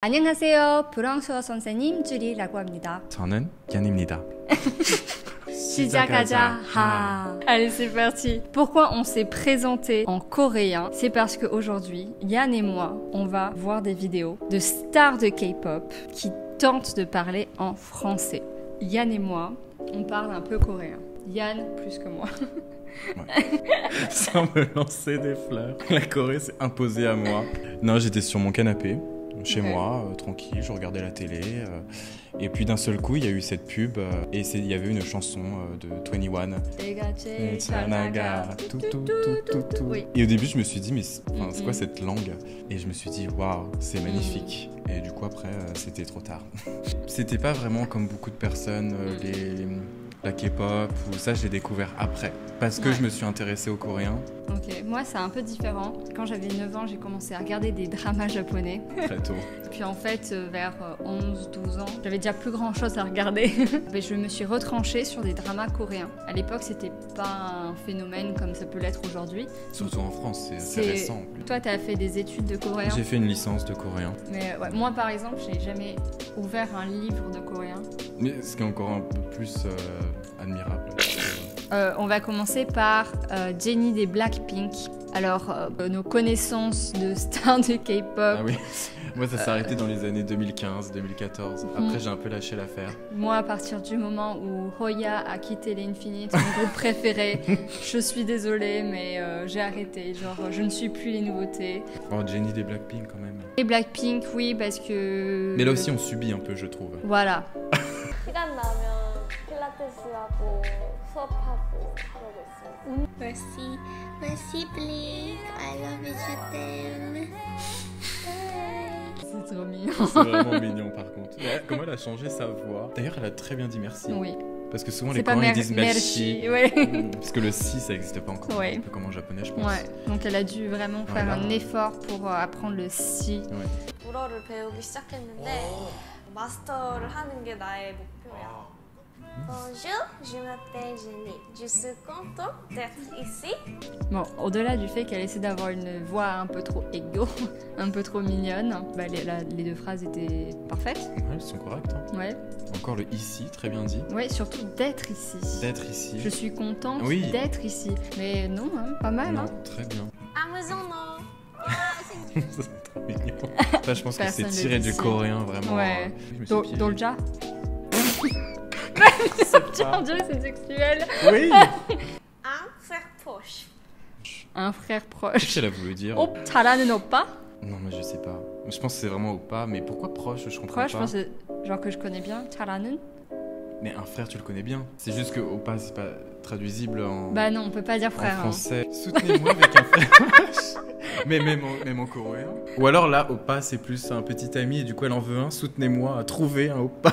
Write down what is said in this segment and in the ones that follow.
안녕하세요. 불황수어 선생님 주리라고 합니다. 저는 얀입니다. 시작하자. Allez, c'est parti. Pourquoi on s'est présenté en coréen? C'est parce qu'aujourd'hui, Yann et moi, on va voir des vidéos de stars de K-pop qui tentent de parler en français. Yann et moi, on parle un peu coréen. Yann plus que moi. Ouais. Sans me lancer des fleurs. La Corée s'est imposée à moi. Non, j'étais sur mon canapé. Chez moi, tranquille, je regardais la télé, et puis d'un seul coup, il y a eu cette pub, et il y avait une chanson de 21. Oui. Et au début, je me suis dit, mais c'est quoi cette langue? Et je me suis dit, waouh, c'est magnifique. Et du coup, après, c'était trop tard. C'était pas vraiment comme beaucoup de personnes, la K-pop, ou ça, je l'ai découvert après, parce que je me suis intéressée aux Coréens. Ok, moi c'est un peu différent. Quand j'avais 9 ans, j'ai commencé à regarder des dramas japonais. Très tôt. Puis en fait, vers 11-12 ans, j'avais déjà plus grand chose à regarder. Mais je me suis retranchée sur des dramas coréens. À l'époque, c'était pas un phénomène comme ça peut l'être aujourd'hui. Surtout en France, c'est récent. Toi, t'as fait des études de coréen? J'ai fait une licence de coréen. Mais ouais, moi par exemple, j'ai jamais ouvert un livre de coréen. Mais ce qui est encore un peu plus admirable. On va commencer par Jennie des Blackpink. Alors, nos connaissances de stars de K-pop. Ah oui, moi ça s'est arrêté dans les années 2015-2014. Après, j'ai un peu lâché l'affaire. Moi, à partir du moment où Hoya a quitté l'Infinite, mon groupe préféré, je suis désolée, mais j'ai arrêté. Genre, je ne suis plus les nouveautés. Oh, Jennie des Blackpink quand même. Et Blackpink, oui, parce que... Mais là aussi, on subit un peu, je trouve. Voilà. 시간 나면 필라테스하고 수업하고 그러고 있어요. Merci Blink, I love you, je t'aime. C'est trop mignon. C'est vraiment mignon par contre. Ouais, comment elle a changé sa voix. D'ailleurs, elle a très bien dit merci. Oui. Parce que souvent, C'est les pas Coréens ils disent merci. Ouais. Parce que le si, ça n'existe pas encore. Ouais. Un peu comme en japonais, je pense. Ouais. Donc elle a dû vraiment faire Voilà. un effort pour apprendre le si. Ouais. 불어를 배우기 시작했는데 마스터를 하는 게 나의 목표야. Bonjour, je m'appelle Jenny. Je suis contente d'être ici. Bon, au-delà du fait qu'elle essaie d'avoir une voix un peu trop égo, un peu trop mignonne, bah, les deux phrases étaient parfaites. Ouais, elles sont correctes. Hein. Ouais. Encore le ici, très bien dit. Ouais, surtout d'être ici. D'être ici. Je suis contente Oui. d'être ici. Mais non, hein, pas mal. Non, Hein. très bien. Amazon, C'est trop mignon. Ça, je pense que c'est Personne tiré le du dit. coréen, vraiment. Ouais. Je me suis piégé. Dolja. Ah. Mon Dieu, c'est sexuel. Oui. un frère proche. Un frère Qu'est-ce proche. qu'elle a voulu dire? Oh, 잘하는 오빠? Non, mais je sais pas. Je pense que c'est vraiment au pas, mais pourquoi proche? Je comprends Proche, je pas. pense que c'est genre que je connais bien. 잘하는? Mais un frère, tu le connais bien. C'est juste que au pas, c'est pas traduisible en, Bah non, on peut pas dire en frère. hein. français. Soutenez-moi avec un frère. Mais même en coréen. Ou alors là, au pas, c'est plus un petit ami et du coup, elle en veut un. Soutenez-moi à trouver un au pas.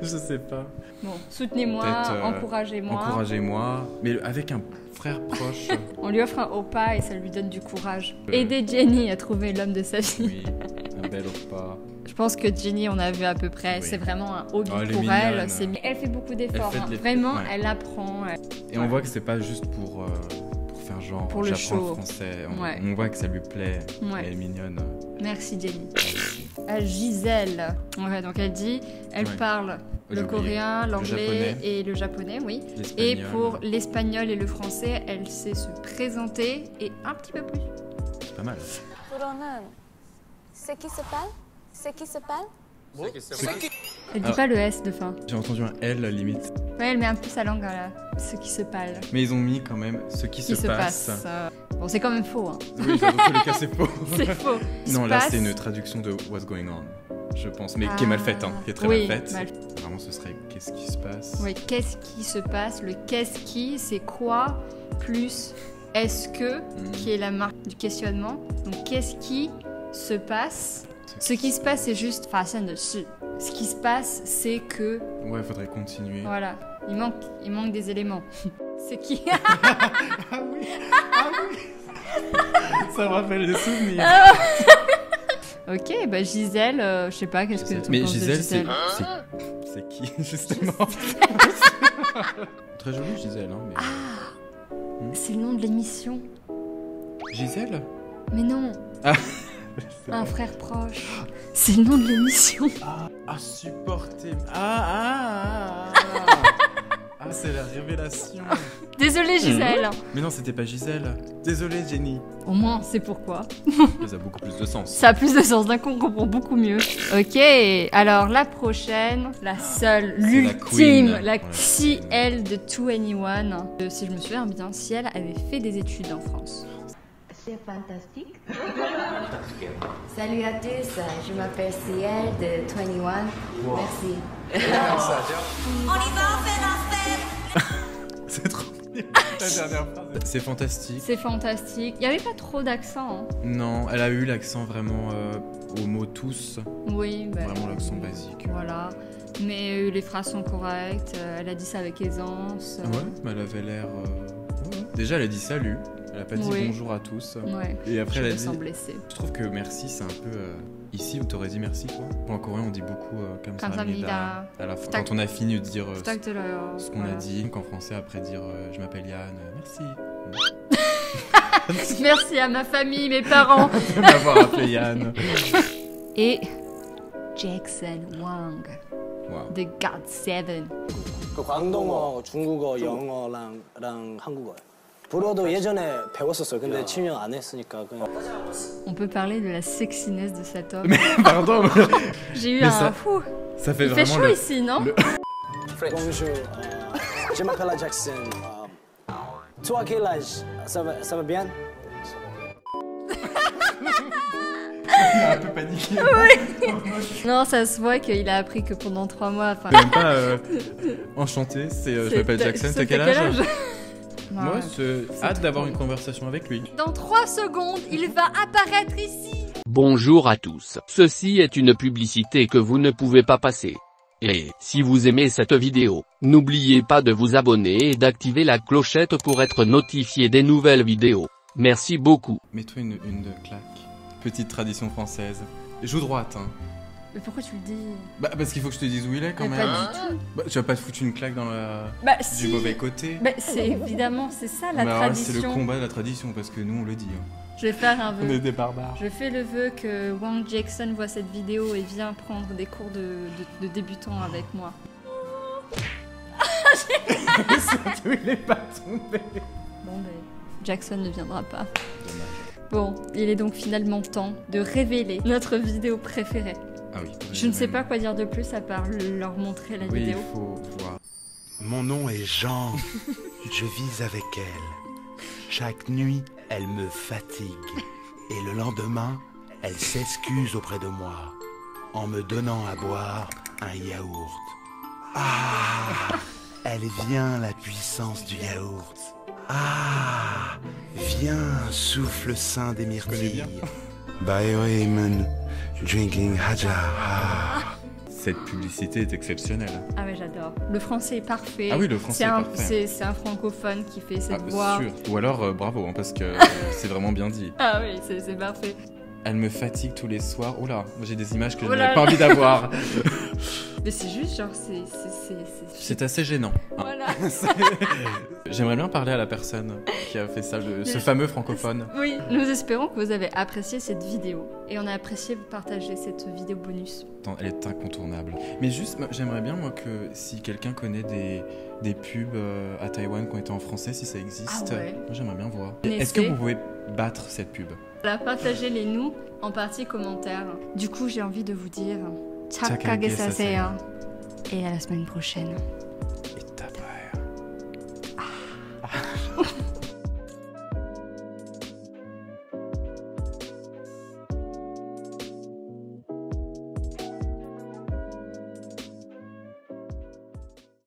Je sais pas. Bon, soutenez-moi, Peut-être, encouragez-moi. Encouragez-moi. Mais avec un frère proche. On lui offre un opa et ça lui donne du courage. Euh. Aider Jenny à trouver l'homme de sa vie. Oui, un bel au pas. Je pense que Jenny, on a vu à peu près. Oui. C'est vraiment un hobby Oh, elle est pour mignonne. elle. Elle fait beaucoup d'efforts. Elle fait de hein. l'effort, Vraiment, ouais. elle apprend. Et on voit que c'est pas juste pour faire genre Pour le j'apprends show. le français. Ouais. On voit que ça lui plaît. Ouais. Elle est mignonne. Merci Jenny. Gisèle. Ouais, donc elle dit, elle Ouais. parle J'ai le oublié. coréen, Le l'anglais japonais. et le japonais, oui. Et L'espagnol. pour l'espagnol et le français, elle sait se présenter et un petit peu plus. C'est pas mal. 불어는 Ce qui se passe? Ce qui se passe? Elle dit Ah. pas le S de fin. J'ai entendu un L limite. Ouais, elle met un peu sa langue à ce qui se parle. Mais ils ont mis quand même ce qui Qui se passe. Bon, c'est quand même faux. Hein. Oui, dans tous les cas, c'est faux. C'est faux. Il Non, se là, passe- c'est une traduction de What's Going On, je pense. Mais qui est mal faite, hein. Qui est très Oui, mal faite. mal- Vraiment, ce serait qu'est-ce qui se passe. Oui, qu'est-ce qui se passe? Le qu'est-ce qui, c'est quoi plus est-ce que, qui est la marque du questionnement. Donc, qu'est-ce qui se passe? Ce qui se passe, c'est juste façon de ce. Ce qui se passe, c'est que Ouais, faudrait continuer. voilà, il manque des éléments. C'est qui? Ah oui. Ça me rappelle des souvenirs. Ok, bah Gisèle, je sais pas, qu'est-ce que tu Mais penses de Gisèle, Gisèle? c'est qui, justement? Très jolie, Gisèle, hein, mais... C'est le nom de l'émission. Gisèle? Mais non. Ah. Un frère proche. C'est le nom de l'émission. Supporter. C'est la révélation. Désolée Gisèle. Mais non, c'était pas Gisèle. Désolé Jenny. Au moins, c'est pourquoi. Ça a beaucoup plus de sens. Ça a plus de sens, d'un coup on comprend beaucoup mieux. Ok, alors la prochaine, la seule, l'ultime, la Ciel de 2NE1. Si je me souviens bien, Ciel avait fait des études en France. C'est fantastique. Salut à tous, je m'appelle Ciel de 2NE1. Merci. C'est trop bien. La dernière phrase. C'est fantastique. C'est fantastique. Il n'y avait pas trop d'accent. Hein. Non, elle a eu l'accent vraiment au mot tous. Oui, bah, vraiment l'accent basique. Voilà. Mais les phrases sont correctes. Elle a dit ça avec aisance. Ouais, mais elle avait l'air. Déjà, elle a dit salut. Elle a pas dit bonjour à tous. Ouais. Et après, elle a dit. Blessée. Je trouve que merci, c'est un peu. Ici, où t'aurais dit merci, toi. En coréen, on dit beaucoup comme ça. À la fin, quand on a fini de dire ce qu'on a dit. Donc en français, après dire je m'appelle Yann, merci. Merci à ma famille, mes parents. De m'avoir appelé Yann. Et Jackson Wang. Wow. The God 7. 그 광동어, 중국어, 영어랑 한국어요. 불어도 예전에 배웠었어요. 근데 7년 안 했으니까 그냥. On peut parler de la sexiness de cet homme. Mais pardon. J'ai eu un fou. Ça fait Il fait chaud ici, non? Bonjour, je m'appelle Jackson. Toi quel âge? Ça va bien? Un peu paniqué. Oui. Non, ça se voit qu'il a appris que pendant 3 mois. Enfin... Même pas enchanté, je m'appelle Jackson, t'as quel âge? Moi, j'ai hâte d'avoir une conversation avec lui. Dans 3 secondes, il va apparaître ici. Bonjour à tous. Ceci est une publicité que vous ne pouvez pas passer. Et si vous aimez cette vidéo, n'oubliez pas de vous abonner et d'activer la clochette pour être notifié des nouvelles vidéos. Merci beaucoup. Mets-toi une claque. Petite tradition française. Joue droite, hein. Mais pourquoi tu le dis? Bah parce qu'il faut que je te dise où il est quand même. Pas du tout. Bah, tu vas pas te foutre une claque dans du mauvais côté. Bah c'est évidemment, c'est ça la alors, tradition. C'est le combat de la tradition parce que nous on le dit. Hein. Je vais faire un vœu. On est des barbares. Je fais le vœu que Wang Jackson voit cette vidéo et vient prendre des cours de débutant avec moi. Surtout il est pas tombé. Bon ben, Jackson ne viendra pas. Dommage. Bon, il est donc finalement temps de révéler notre vidéo préférée. Ah oui. Je ne sais pas quoi dire de plus à part leur montrer la vidéo. Oui, il faut voir. Mon nom est Jean. Je vis avec elle. Chaque nuit, elle me fatigue. Et le lendemain, elle s'excuse auprès de moi en me donnant à boire un yaourt. Ah, elle vient la puissance du yaourt. Ah, viens, souffle saint des myrtilles. By Raymond, drinking haja. Ah. Cette publicité est exceptionnelle. Ah ouais, j'adore. Le français est parfait. Ah oui, le français est parfait. C'est un francophone qui fait cette voix. Sûr. Ou alors, bravo, hein, parce que c'est vraiment bien dit. Ah oui, c'est parfait. Elle me fatigue tous les soirs. Oula, j'ai des images que je n'aurais pas envie d'avoir. Mais c'est juste genre, c'est assez gênant. Hein. Voilà. J'aimerais bien parler à la personne qui a fait ça, ce fameux francophone. Oui, nous espérons que vous avez apprécié cette vidéo. Et on a apprécié partager cette vidéo bonus. Elle est incontournable. Mais juste, j'aimerais bien, moi, que si quelqu'un connaît des pubs à Taïwan qui ont été en français, si ça existe, moi j'aimerais bien voir. Est-ce que vous pouvez battre cette pub? Partagez-les nous en partie commentaire. Du coup, j'ai envie de vous dire 착하게 사세요. Et à la semaine prochaine. Et ta mère.